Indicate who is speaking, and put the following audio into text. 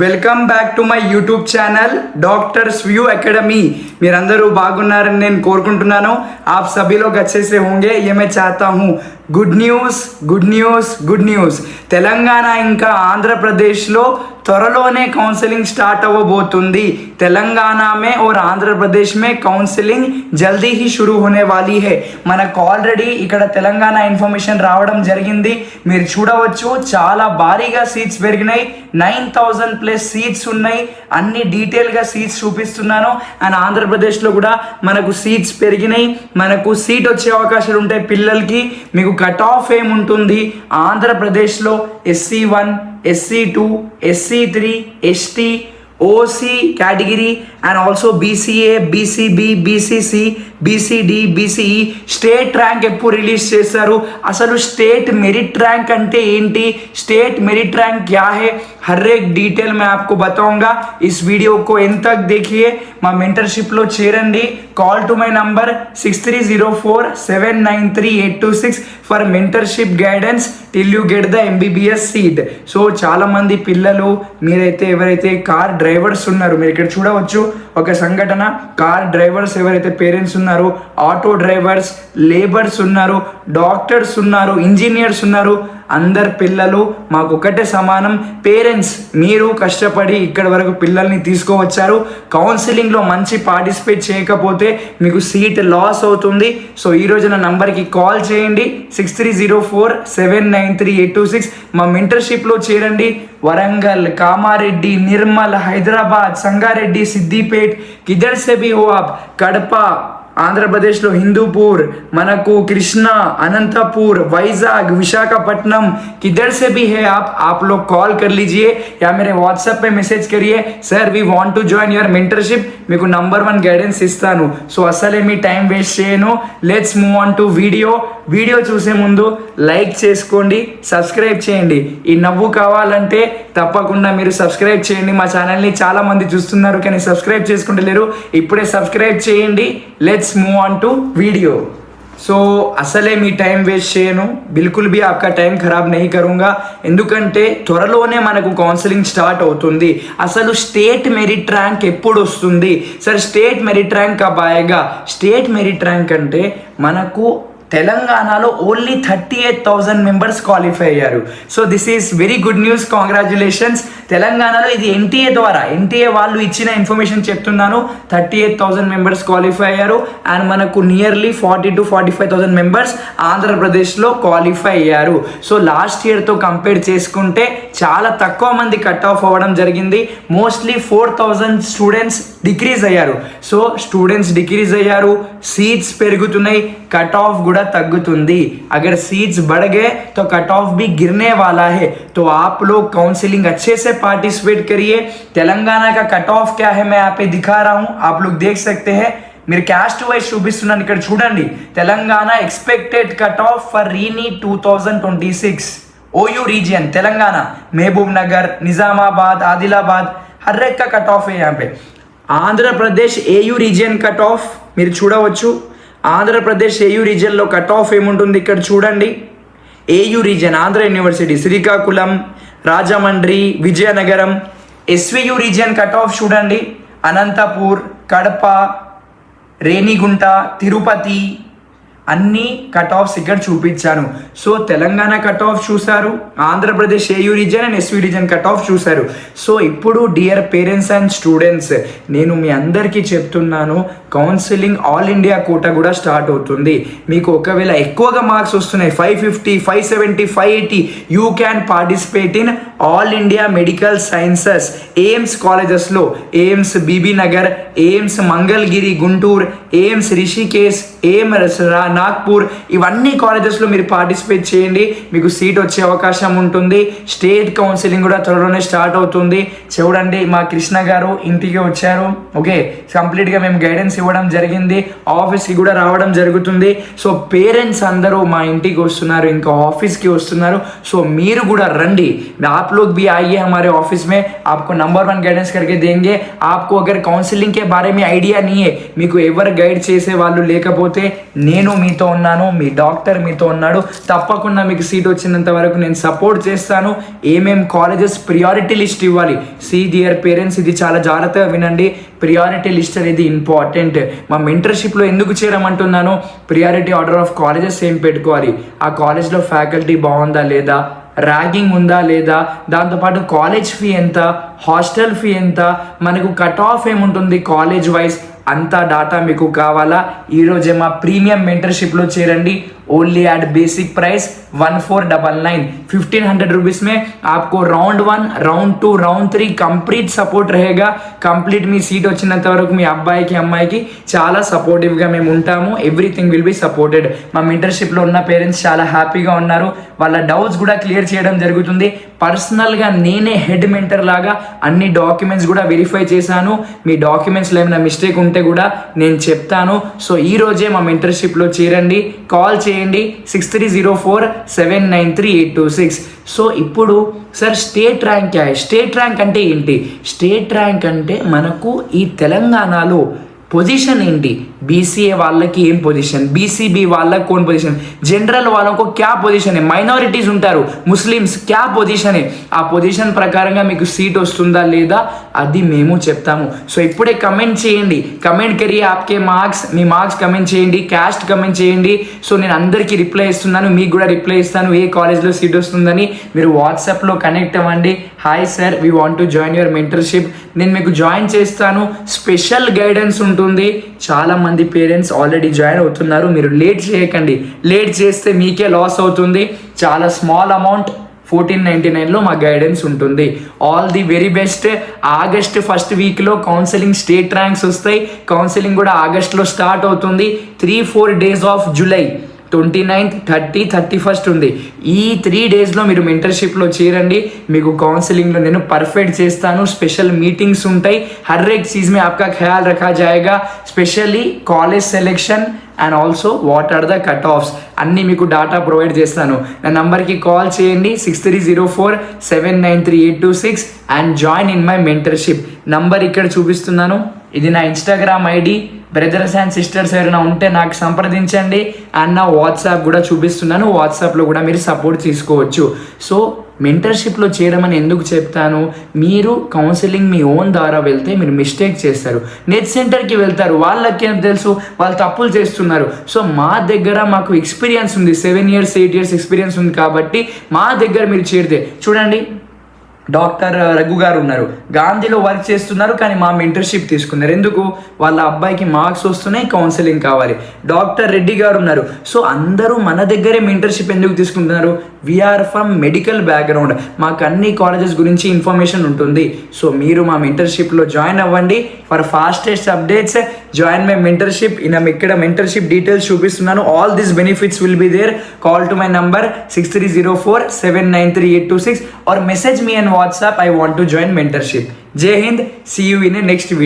Speaker 1: Welcome back to my YouTube channel doctors view academy మీరందరూ బాగున్నారని నేను కోరుకుంటున్నాను। आप सभी लोग अच्छे से होंगे ये मैं चाहता हूँ। గుడ్ న్యూస్ తెలంగాణ ఇంకా ఆంధ్రప్రదేశ్లో త్వరలోనే కౌన్సిలింగ్ స్టార్ట్ అవ్వబోతుంది। తెలంగాణ में और आंध्र प्रदेश में కౌన్సిలింగ్ జల్దీ ही शुरू होने वाली है। మనకు ఆల్రెడీ ఇక్కడ తెలంగాణ ఇన్ఫర్మేషన్ రావడం జరిగింది। మీరు చూడవచ్చు చాలా భారీగా సీట్స్ పెరిగినాయి। 9000 ప్లస్ సీట్స్ ఉన్నాయి। అన్ని డీటెయిల్గా సీట్స్ చూపిస్తున్నాను। అండ్ ఆంధ్రప్రదేశ్లో కూడా మనకు సీట్స్ పెరిగినాయి। మనకు సీట్ వచ్చే అవకాశాలు ఉంటాయి పిల్లలకి। మీకు కట్ ఆఫ్ ఏముంటుంది ఆంధ్రప్రదేశ్లో SC1 SC2 SC3 ST OC category and also BCA BCB BCC BCD BCE state rank ఎప్పుడు రిలీజ్ చేశారు, అసలు స్టేట్ మెరిట్ ర్యాంక్ అంటే ఏంటి, స్టేట్ మెरिट रैंक क्या है, हर एक डिटेल मैं आपको बताऊंगा। इस वीडियो को एंड तक देखिए। మా మెంటర్షిప్లో చేరండి। Call to my number 6304793826 for mentorship guidance till you get the MBBS seat. So చాలామంది పిల్లలు మీరైతే ఎవరైతే కార్ డ్రైవర్స్ ఉన్నారు, మీరు ఇక్కడ చూడవచ్చు ఒక సంఘటన। కార్ డ్రైవర్స్ ఎవరైతే పేరెంట్స్ ఉన్నారు, ఆటో డ్రైవర్స్, లేబర్స్ ఉన్నారు, డాక్టర్స్ ఉన్నారు, ఇంజనీర్స్ ఉన్నారు, అందరు పిల్లలు మాకు ఒకటే సమానం। పేరెంట్స్ మీరు కష్టపడి ఇక్కడ వరకు పిల్లల్ని తీసుకువచ్చారు, కౌన్సిలింగ్లో మంచి పార్టిసిపేట్ చేయకపోతే మీకు సీట్ లాస్ అవుతుంది। సో ఈరోజు నా నంబర్కి కాల్ చేయండి 6304793826। మా మెంటర్షిప్లో చేరండి। వరంగల్, కామారెడ్డి, నిర్మల్, హైదరాబాద్, సంగారెడ్డి, సిద్దిపేట్, కిधर से भी हो आप, కడప ఆంధ్రప్రదేశ్లో హిందూపూర్, మనకు కృష్ణ, అనంతపూర్, వైజాగ్, विशाखापट्टनम, किधर से भी है आप लोग कॉल कर लीजिए या मेरे व्हाट्सएप पे मैसेज करिए। Sir we want to join your mentorship, మీకు నంబర్ 1 గైడెన్స్ ఇస్తాను। సో అసలే మీ టైం వేస్ట్ చేయను। Let's move on to video చూసే ముందు లైక్ చేసుకోండి, సబ్స్క్రైబ్ చేయండి। ఈ నవ్వు కావాలంటే తప్పకుండా మీరు సబ్స్క్రైబ్ చేయండి। మా ఛానల్ని చాలా మంది చూస్తున్నారు కానీ సబ్స్క్రైబ్ చేసుకుంటలేరు, ఇప్పుడే సబ్స్క్రైబ్ చేయండి। Let's move on to video. So అసలే మీ టైం వేస్ట్ చేయను, బిల్కుల్ भी आपका టైం ఖరాబ్ नहीं करूँगा। ఎందుకంటే త్వరలోనే మనకు కౌన్సిలింగ్ స్టార్ట్ అవుతుంది। అసలు స్టేట్ మెరిట్ ర్యాంక్ ఎప్పుడు వస్తుంది సార్, స్టేట్ మెరిట్ ర్యాంక్ కబ్ ఆయేగా? స్టేట్ మెరిట్ ర్యాంక్ అంటే మనకు తెలంగాణలో ఓన్లీ 38,000 మెంబర్స్ క్వాలిఫై అయ్యారు। So this is very good news, congratulations. తెలంగాణలో ఇది ఎన్టీఏ వాళ్ళు ఇచ్చిన ఇన్ఫర్మేషన్ చెప్తున్నాను। 38,000 మెంబర్స్ క్వాలిఫై అయ్యారు। అండ్ మనకు నియర్లీ 40 to 45,000 మెంబర్స్ ఆంధ్రప్రదేశ్లో క్వాలిఫై అయ్యారు। సో లాస్ట్ ఇయర్తో కంపేర్ చేసుకుంటే చాలా తక్కువ మంది కట్ ఆఫ్ అవ్వడం జరిగింది। మోస్ట్లీ 4,000 స్టూడెంట్స్ డిక్రీజ్ అయ్యారు। సో స్టూడెంట్స్ డిక్రీజ్ అయ్యారు, సీట్స్ పెరుగుతున్నాయి, कट ऑफ गुड़ा तग्गुतुंदी। अगर सीट्स बढ़ गए तो कट ऑफ भी गिरने वाला है। तो आप लोग काउंसलिंग अच्छे से पार्टिसिपेट करिए। तेलंगाना का कट ऑफ क्या है मैं यहाँ पे दिखा रहा हूँ, आप लोग देख सकते हैं। మీరు క్యాస్ట్ వైజ్ చూపిస్తున్నాను, ఇక్కడ చూడండి। Telangana expected cut off for re NEET 2026 OU region Telangana, Mahbubnagar, Nizamabad, Adilabad, हर एक का कट ऑफ है यहाँ पे। Andhra Pradesh AU reason cut off మీరు చూడవచ్చు। ఆంధ్రప్రదేశ్ AU రీజియన్లో కట్ ఆఫ్ ఏముంటుంది ఇక్కడ చూడండి। AU region Andhra university, Srikakulam, Rajahmundry, Vizianagaram. SVU region cut of చూడండి, అనంతపూర్, కడప, రేణిగుంట, తిరుపతి, అన్ని కట్ ఆఫ్స్ ఇక్కడ చూపించాను। సో తెలంగాణ కట్ ఆఫ్ చూశారు, Andhra Pradesh AU region and SVU region cut off చూశారు। సో ఇప్పుడు డియర్ పేరెంట్స్ అండ్ స్టూడెంట్స్, నేను మీ అందరికీ చెప్తున్నాను, కౌన్సిలింగ్ ఆల్ ఇండియా కోటా కూడా స్టార్ట్ అవుతుంది। మీకు ఒకవేళ ఎక్కువగా మార్క్స్ వస్తున్నాయి 550 570 580 you can participate in all India medical sciences AIIMS కాలేజెస్లో। AIIMS Bibi Nagar, AIIMS Mangalagiri Guntur, AIIMS Rishikesh, AIIMS Nagpur, ఇవన్నీ కాలేజెస్లో మీరు పార్టిసిపేట్ చేయండి, మీకు సీట్ వచ్చే అవకాశం ఉంటుంది। స్టేట్ కౌన్సిలింగ్ కూడా త్వరలోనే స్టార్ట్ అవుతుంది। చూడండి మా కృష్ణ గారు ఇంటికి వచ్చారు, ఓకే, కంప్లీట్గా మేము గైడెన్స్ ఇవ్వడం జరిగింది, ఆఫీస్కి కూడా రావడం జరుగుతుంది। సో పేరెంట్స్ అందరూ మా ఇంటికి వస్తున్నారు, ఇంకా ఆఫీస్కి వస్తున్నారు। సో మీరు కూడా రండి। आप लोग भी आइए हमारे ऑफिस में, आपको नंबर 1 गाइडेंस करके देंगे. आपको अगर కౌన్సిలింగ్ के बारे में ఐడియా नहीं है, మీకు ఎవరు గైడ్ చేసే వాళ్ళు లేకపోతే నేను మీతో ఉన్నాను, మీ డాక్టర్ మీతో ఉన్నాడు. తప్పకుండా మీకు సీట్ వచ్చినంత వరకు నేను సపోర్ట్ చేస్తాను. ఏమేం కాలేజెస్ ప్రియారిటీ లిస్ట్ ఇవ్వాలి, సి డియర్ పేరెంట్స్, ఇది చాలా జాగ్రత్తగా వినండి. ప్రియారిటీ లిస్ట్ అనేది ఇంపార్టెంట్. మా మెంటర్షిప్లో ఎందుకు చేరమంటున్నాను, ప్రియారిటీ ఆర్డర్ ఆఫ్ కాలేజెస్ ఏం పెట్టుకోవాలి, ఆ కాలేజ్లో ఫ్యాకల్టీ బాగుందా లేదా, ర్యాగింగ్ ఉందా లేదా, దాంతోపాటు కాలేజ్ ఫీ ఎంత, హాస్టల్ ఫీ ఎంత, మనకు కట్ ఆఫ్ ఏముంటుంది కాలేజ్ వైజ్, అంతా डाटा మీకు కావాలా, ఈరోజే మా ప్రీమియం మెంటర్షిప్లో చేరండి. Only at basic price 1499, 1500 rupees में आपको round 1, round 2, round 3 complete support रहेगा. कंप्लीट మీ సీట్ వచ్చినంత వరకు మీ అబ్బాయికి అమ్మాయికి చాలా సపోర్టివ్గా మేము ఉంటాము. Everything will be supported. మా మెంటర్షిప్లో ఉన్న పేరెంట్స్ చాలా హ్యాపీగా ఉన్నారు. వాళ్ళ డౌట్స్ కూడా క్లియర్ చేయడం జరుగుతుంది. పర్సనల్గా నేనే హెడ్ మెంటర్ లాగా అన్ని డాక్యుమెంట్స్ కూడా వెరిఫై చేశాను. మీ డాక్యుమెంట్స్లో ఏమైనా మిస్టేక్ ఉంటే కూడా నేను చెప్తాను. సో ఈ రోజే మా మెంటర్షిప్లో చేరండి. కాల్ చేయండి 6304793826. సో ఇప్పుడు సార్ స్టేట్ ర్యాంక్ క్యా హై, స్టేట్ ర్యాంక్ అంటే ఏంటి? స్టేట్ ర్యాంక్ అంటే మనకు ఈ తెలంగాణలో పొజిషన్ ఏంటి, బీసీఏ వాళ్ళకి ఏం పొజిషన్, బీసీబీ వాళ్ళకి కోన్ పొజిషన్, జనరల్ వాళ్ళకు క్యా పొజిషన్, మైనారిటీస్ ఉంటారు, ముస్లిమ్స్ క్యా పొజిషన్, ఆ పొజిషన్ ప్రకారంగా మీకు సీట్ వస్తుందా లేదా అది మేము చెప్తాము. సో ఇప్పుడే కమెంట్ చేయండి, కమెంట్ కరియే ఆప్కే మార్క్స్, మీ మార్క్స్ కమెంట్ చేయండి, క్యాస్ట్ కమెంట్ చేయండి. సో నేను అందరికీ రిప్లై ఇస్తున్నాను, మీకు కూడా రిప్లై ఇస్తాను ఏ కాలేజ్లో సీట్ వస్తుందని. మీరు వాట్సాప్లో కనెక్ట్ అవ్వండి. Hi sir, we want to join your mentorship, నేను మీకు జాయిన్ చేస్తాను. స్పెషల్ గైడెన్స్ ఉంటుంది. చాలా మంది పేరెంట్స్ ఆల్రెడీ జాయిన్ అవుతున్నారు. మీరు లేట్ చేయకండి, లేట్ చేస్తే మీకే లాస్ అవుతుంది. చాలా స్మాల్ అమౌంట్ 1499లో మా గైడెన్స్ ఉంటుంది. All the very best. August first వీక్లో కౌన్సిలింగ్ స్టేట్ ర్యాంక్స్ వస్తాయి. కౌన్సిలింగ్ కూడా ఆగస్ట్లో స్టార్ట్ అవుతుంది. 3-4 days of July 29th, 30, 31st ఉంది. ఈ 3 డేస్లో మీరు మెంటర్షిప్లో చేరండి. మీకు కౌన్సిలింగ్లో నేను పర్ఫెక్ట్ చేస్తాను. స్పెషల్ మీటింగ్స్ ఉంటాయి. హర్ एक चीज़ में आपका ख्याल रखा जाएगा. Specially college selection and also what are the cut offs అన్నీ మీకు డాటా ప్రొవైడ్ చేస్తాను. నా నంబర్కి కాల్ చేయండి 6304793826 and join in my mentorship. Number ఇక్కడ చూపిస్తున్నాను, ఇది నా Instagram ID. Brothers and sisters ఎవరైనా ఉంటే నాకు సంప్రదించండి. అండ్ నా వాట్సాప్ కూడా చూపిస్తున్నాను, వాట్సాప్లో కూడా మీరు సపోర్ట్ తీసుకోవచ్చు. సో మెంటర్షిప్లో చేయడమని ఎందుకు చెప్తాను, మీరు కౌన్సిలింగ్ మీ ఓన్ ద్వారా వెళ్తే మీరు మిస్టేక్ చేస్తారు. నెట్ సెంటర్కి వెళ్తారు, వాళ్ళకేం తెలుసు, వాళ్ళు తప్పులు చేస్తున్నారు. సో మా దగ్గర మాకు ఎక్స్పీరియన్స్ ఉంది, 7 years 8 years ఎక్స్పీరియన్స్ ఉంది. కాబట్టి మా దగ్గర మీరు చేరితే చూడండి, డాక్టర్ రఘు గారు ఉన్నారు, గాంధీలో వర్క్ చేస్తున్నారు, కానీ మా మెంటర్షిప్ తీసుకున్నారు. ఎందుకు, వాళ్ళ అబ్బాయికి మార్క్స్ వస్తున్నాయి, కౌన్సిలింగ్ కావాలి. డాక్టర్ రెడ్డి గారు ఉన్నారు. సో అందరూ మన దగ్గరే మెంటర్షిప్ ఎందుకు తీసుకుంటున్నారు, వీఆర్ ఫ్రమ్ మెడికల్ బ్యాక్గ్రౌండ్, మాకు అన్ని కాలేజెస్ గురించి ఇన్ఫర్మేషన్ ఉంటుంది. సో మీరు మా మెంటర్షిప్లో జాయిన్ అవ్వండి. For fastest updates join my mentorship. ఇక్కడ మెంటర్షిప్ డీటెయిల్స్ చూపిస్తున్నాను. All this benefits will be there. Call to my number 6304793826 or message me on WhatsApp. I want to join mentorship. Jai Hind. See you in a next video.